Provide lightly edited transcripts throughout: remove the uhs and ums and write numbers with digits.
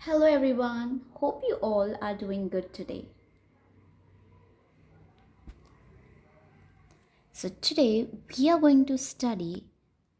Hello everyone, hope you all are doing good today. So, today we are going to study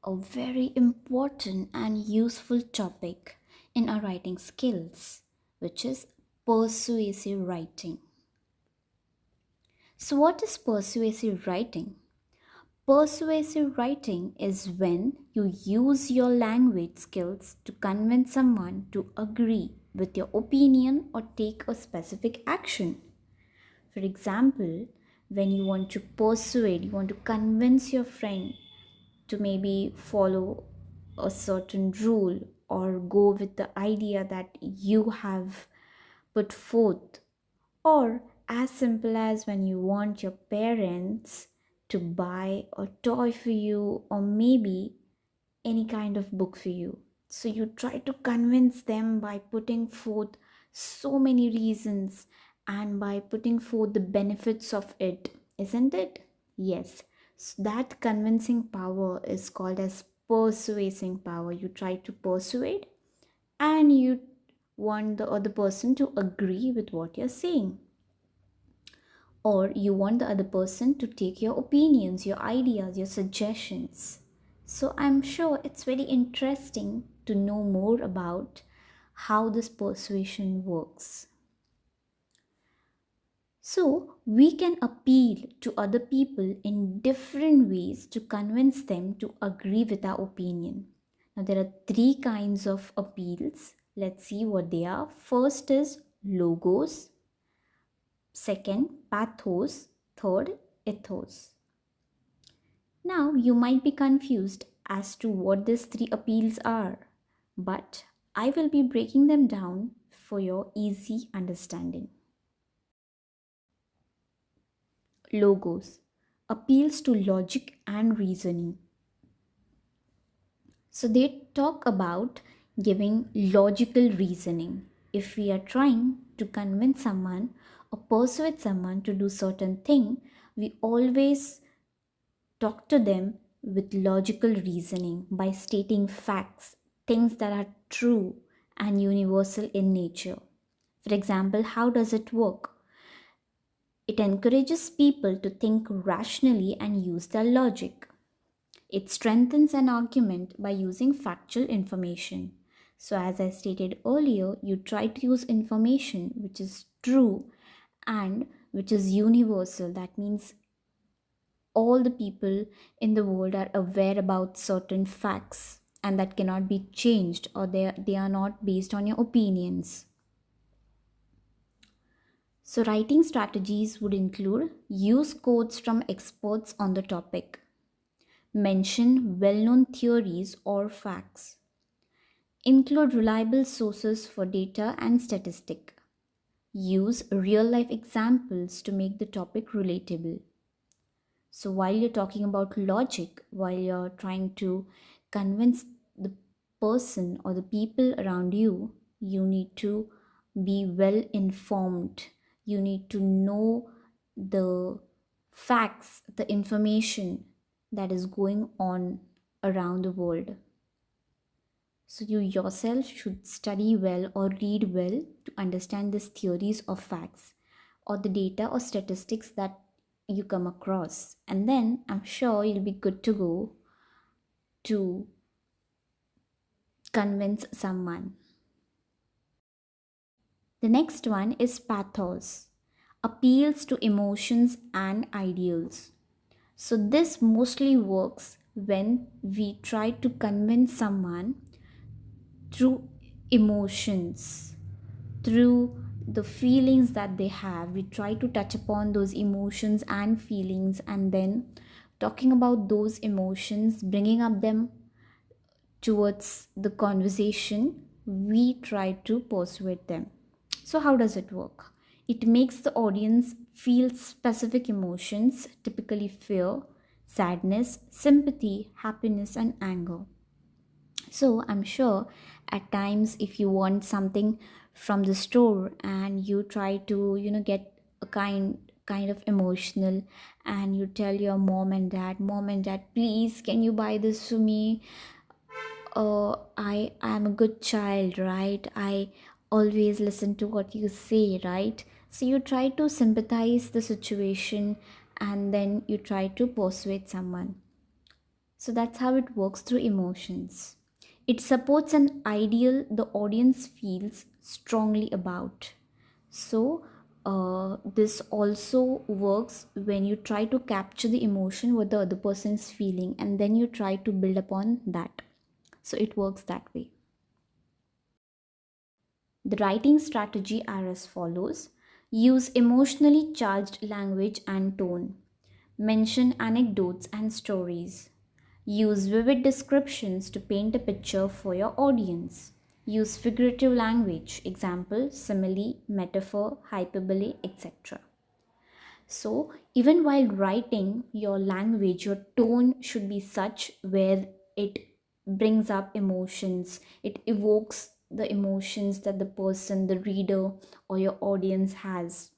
a very important and useful topic in our writing skills, which is persuasive writing. So, what is persuasive writing? Persuasive writing is when you use your language skills to convince someone to agree with your opinion or take a specific action. For example, when you want to persuade, you want to convince your friend to maybe follow a certain rule or go with the idea that you have put forth, or as simple as when you want your parents to buy a toy for you or maybe any kind of book for you. So you try to convince them by putting forth so many reasons and by putting forth the benefits of it, isn't it? Yes. So that convincing power is called as persuasing power. You try to persuade and you want the other person to agree with what you're saying, or you want the other person to take your opinions, your ideas, your suggestions. So I'm sure it's very interesting to know more about how this persuasion works. So we can appeal to other people in different ways to convince them to agree with our opinion. Now there are three kinds of appeals. Let's see what they are. First is logos, second pathos, third ethos. Now, you might be confused as to what these three appeals are, but I will be breaking them down for your easy understanding. Logos appeals to logic and reasoning. So, they talk about giving logical reasoning. If we are trying to convince someone or persuade someone to do certain thing, we always talk to them with logical reasoning by stating facts, things that are true and universal in nature. For example, how does it work? It encourages people to think rationally and use their logic. It strengthens an argument by using factual information. So, as I stated earlier, you try to use information which is true and which is universal. That means all the people in the world are aware about certain facts and that cannot be changed, or they are not based on your opinions. So writing strategies would include use quotes from experts on the topic, mention well-known theories or facts, include reliable sources for data and statistic, use real-life examples to make the topic relatable. So while you're talking about logic, while you're trying to convince the person or the people around you, you need to be well informed. You need to know the facts, the information that is going on around the world. So you yourself should study well or read well to understand these theories of facts or the data or statistics that you come across. And then I'm sure you'll be good to go to convince someone. The next one is pathos, appeals to emotions and ideals. So this mostly works when we try to convince someone through emotions, through the feelings that they have. We try to touch upon those emotions and feelings, and then talking about those emotions, bringing up them towards the conversation, we try to persuade them. So how does it work? It makes the audience feel specific emotions, typically fear, sadness, sympathy, happiness, and anger. So I'm sure at times if you want something from the store and you try to, get a kind of emotional, and you tell your mom and dad, please can you buy this for me? I am a good child, right? I always listen to what you say, right? So you try to sympathize the situation and then you try to persuade someone. So that's how it works through emotions. It supports an ideal the audience feels strongly about. So, this also works when you try to capture the emotion what the other person is feeling and then you try to build upon that. So, it works that way. The writing strategy are as follows: use emotionally charged language and tone, mention anecdotes and stories, use vivid descriptions to paint a picture for your audience, use figurative language, example, simile, metaphor, hyperbole, etc. So, even while writing, your language, your tone should be such where it brings up emotions, it evokes the emotions that the person, the reader, or your audience has.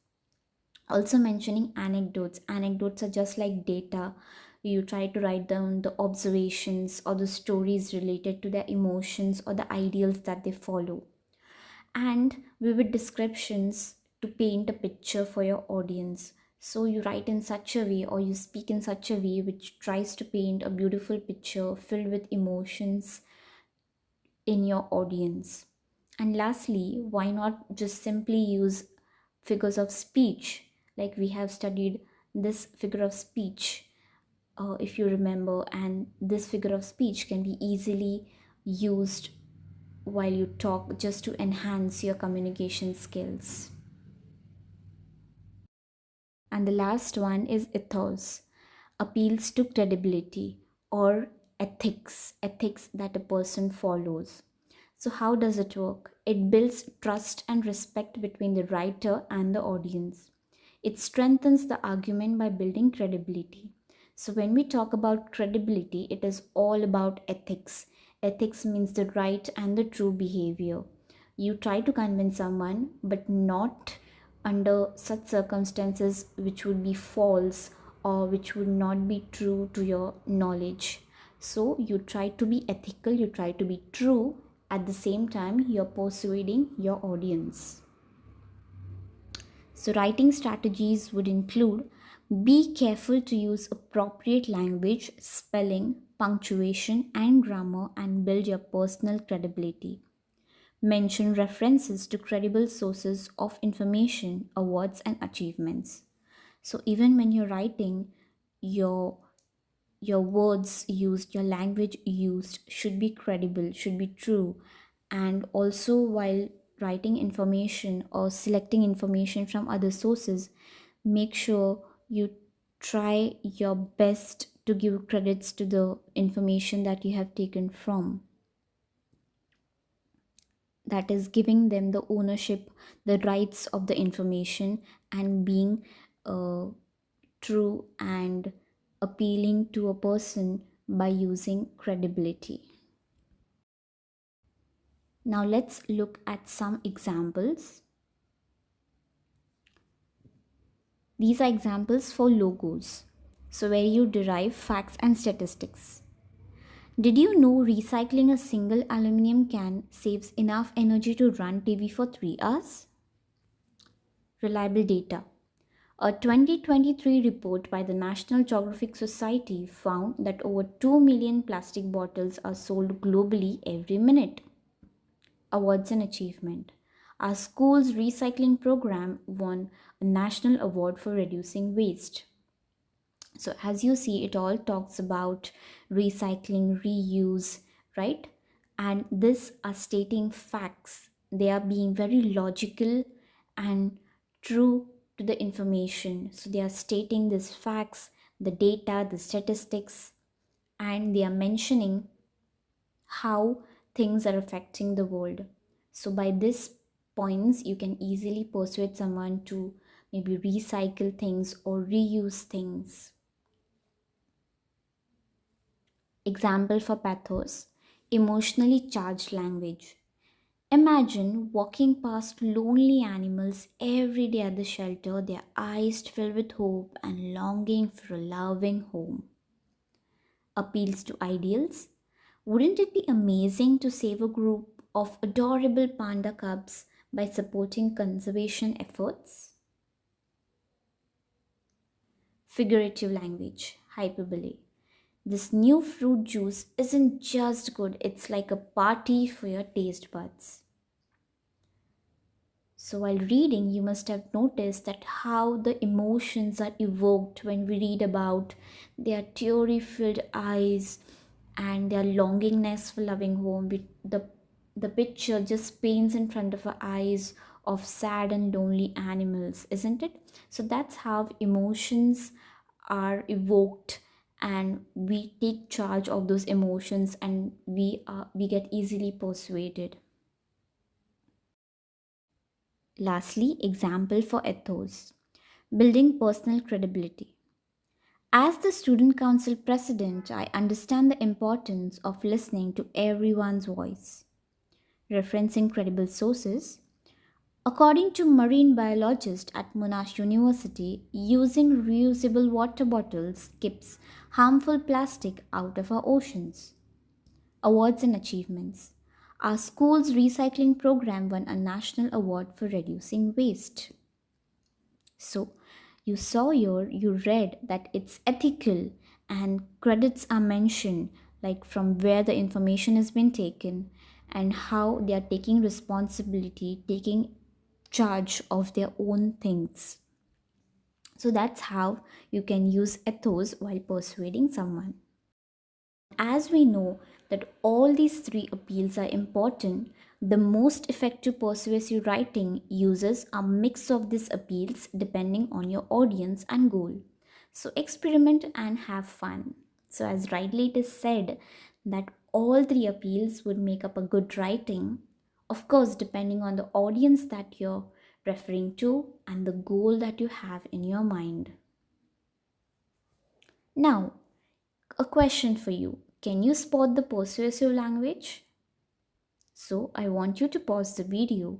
Also, mentioning anecdotes. Anecdotes are just like data. You try to write down the observations or the stories related to their emotions or the ideals that they follow, and vivid descriptions to paint a picture for your audience. So you write in such a way or you speak in such a way which tries to paint a beautiful picture filled with emotions in your audience. And lastly, why not just simply use figures of speech? Like we have studied this figure of speech, if you remember, and this figure of speech can be easily used while you talk just to enhance your communication skills. And the last one is ethos, appeals to credibility or ethics that a person follows. So, how does it work? It builds trust and respect between the writer and the audience. It strengthens the argument by building credibility. So, when we talk about credibility, it is all about ethics. Ethics means the right and the true behavior. You try to convince someone, but not under such circumstances which would be false or which would not be true to your knowledge. So, you try to be ethical, you try to be true, at the same time, you're persuading your audience. So, writing strategies would include: be careful to use appropriate language, spelling, punctuation, and grammar, and build your personal credibility. Mention references to credible sources of information, awards, and achievements. So, even when you're writing, your your words used, your language used should be credible, should be true. And also, while writing information or selecting information from other sources, make sure you try your best to give credits to the information that you have taken from. That is giving them the ownership, the rights of the information, and being uh, true and appealing to a person by using credibility. Now let's look at some examples. These are examples for logos. So, where you derive facts and statistics. Did you know recycling a single aluminum can saves enough energy to run TV for 3 hours? Reliable data. A 2023 report by the National Geographic Society found that over 2 million plastic bottles are sold globally every minute. Awards and achievement. Our school's recycling program won a national award for reducing waste. So, as you see, it all talks about recycling, reuse, right? And this are stating facts. They are being very logical and true to the information. So, they are stating these facts, the data, the statistics, and they are mentioning how things are affecting the world. So, by this points, you can easily persuade someone to maybe recycle things or reuse things. Example for pathos: emotionally charged language. Imagine walking past lonely animals every day at the shelter, their eyes filled with hope and longing for a loving home. Appeals to ideals. Wouldn't it be amazing to save a group of adorable panda cubs By supporting conservation efforts, figurative language, hyperbole. This new fruit juice isn't just good, it's like a party for your taste buds. So, while reading, you must have noticed that how the emotions are evoked when we read about their teary filled eyes and their longingness for loving home. The picture just paints in front of our eyes of sad and lonely animals, isn't it? So, that's how emotions are evoked, and we take charge of those emotions, and we get easily persuaded. Lastly, example for ethos, building personal credibility. As the student council president, I understand the importance of listening to everyone's voice. Referencing credible sources, according to marine biologist at Monash University, using reusable water bottles keeps harmful plastic out of our oceans. Awards and achievements. Our school's recycling program won a national award for reducing waste. So you read that it's ethical, and credits are mentioned, like from where the information has been taken and how they are taking responsibility, taking charge of their own things. So that's how you can use ethos while persuading someone. As we know that all these three appeals are important, the most effective persuasive writing uses a mix of these appeals depending on your audience and goal. So experiment and have fun. So as rightly it is said that all three appeals would make up a good writing. Of course, depending on the audience that you're referring to and the goal that you have in your mind. Now, a question for you. Can you spot the persuasive language? So, I want you to pause the video,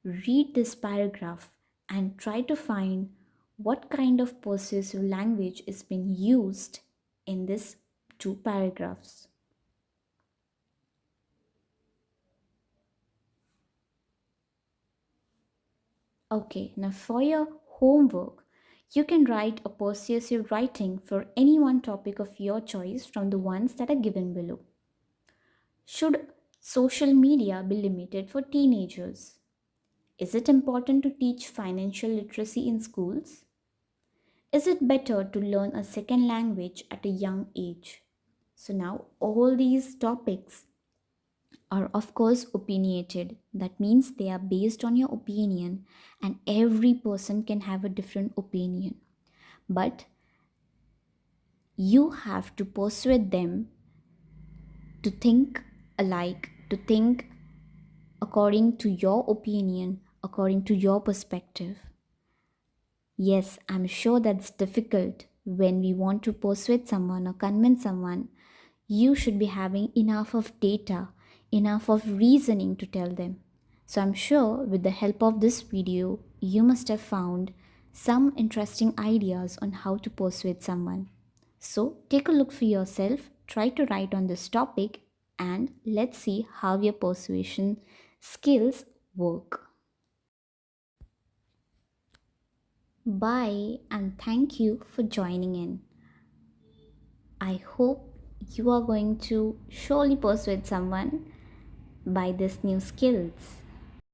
read this paragraph, and try to find what kind of persuasive language is being used in these two paragraphs. Okay, now for your homework, you can write a persuasive writing for any one topic of your choice from the ones that are given below. Should social media be limited for teenagers? Is it important to teach financial literacy in schools? Is it better to learn a second language at a young age? So, now all these topics are, of course, opinionated. That means they are based on your opinion, and every person can have a different opinion. But you have to persuade them to think alike, to think according to your opinion, according to your perspective. Yes, I'm sure that's difficult when we want to persuade someone or convince someone. You should be having enough of data, enough of reasoning to tell them. So I'm sure with the help of this video, you must have found some interesting ideas on how to persuade someone. So take a look for yourself, try to write on this topic, and let's see how your persuasion skills work. Bye, and thank you for joining in. I hope you are going to surely persuade someone by this new skills.